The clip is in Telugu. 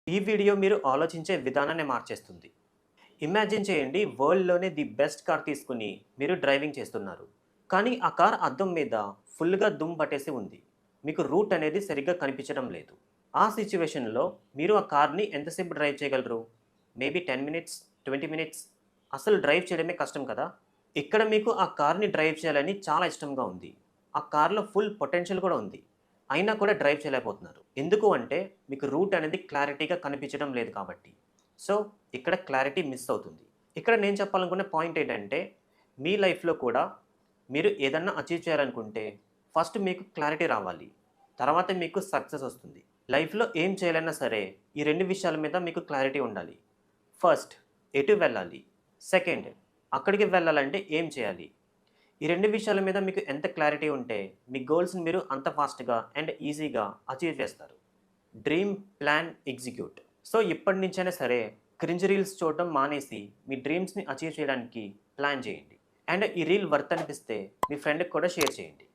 ఈ వీడియో మీరు ఆలోచించే విధానాన్ని మార్చేస్తుంది. ఇమాజిన్ చేయండి, వరల్డ్‌లోనే ది బెస్ట్ కార్ తీసుకొని మీరు డ్రైవింగ్ చేస్తున్నారు. కానీ ఆ కార్ అద్దం మీద ఫుల్‌గా దుమ్ము పట్టేసి ఉంది. మీకు రూట్ అనేది సరిగ్గా కనిపించడం లేదు. ఆ సిట్యుయేషన్‌లో మీరు ఆ కార్‌ని ఎంతసేపు డ్రైవ్ చేయగలరు? Maybe 10 minutes, 20 minutes. అసలు డ్రైవ్ చేయడమే కష్టం కదా! ఇక్కడ మీకు ఆ కార్‌ని డ్రైవ్ చేయాలని చాలా ఇష్టంగా ఉంది. ఆ కార్‌లో ఫుల్ పొటెన్షియల్ కూడా ఉంది. అయినా కూడా డ్రైవ్ చేయలేకపోతున్నారు. ఎందుకు అంటే మీకు రూట్ అనేది క్లారిటీగా కనిపించడం లేదు కాబట్టి. సో, ఇక్కడ క్లారిటీ మిస్ అవుతుంది. ఇక్కడ నేను చెప్పాలనుకునే పాయింట్ ఏంటంటే, మీ లైఫ్‌లో కూడా మీరు ఏదన్నా అచీవ్ చేయాలనుకుంటే ఫస్ట్ మీకు క్లారిటీ రావాలి. తర్వాత మీకు సక్సెస్ వస్తుంది. లైఫ్‌లో ఏం చేయాలన్నా సరే ఈ 2 విషయాల మీద మీకు క్లారిటీ ఉండాలి. ఫస్ట్ ఎటు వెళ్ళాలి? సెకండ్ అక్కడికి వెళ్ళాలంటే ఏం చేయాలి? ఈ 2 విషయాల మీద మీకు ఎంత క్లారిటీ ఉంటే మీ గోల్స్‌ని మీరు అంత ఫాస్ట్‌గా అండ్ ఈజీగా అచీవ్ చేస్తారు. Dream, plan, execute. సో, ఇప్పటి నుంచైనా సరే క్రింజ్ రీల్స్ చూడటం మానేసి మీ డ్రీమ్స్‌ని అచీవ్ చేయడానికి ప్లాన్ చేయండి. అండ్ ఈ రీల్ వర్త్ అనిపిస్తే మీ ఫ్రెండ్‌కి కూడా షేర్ చేయండి.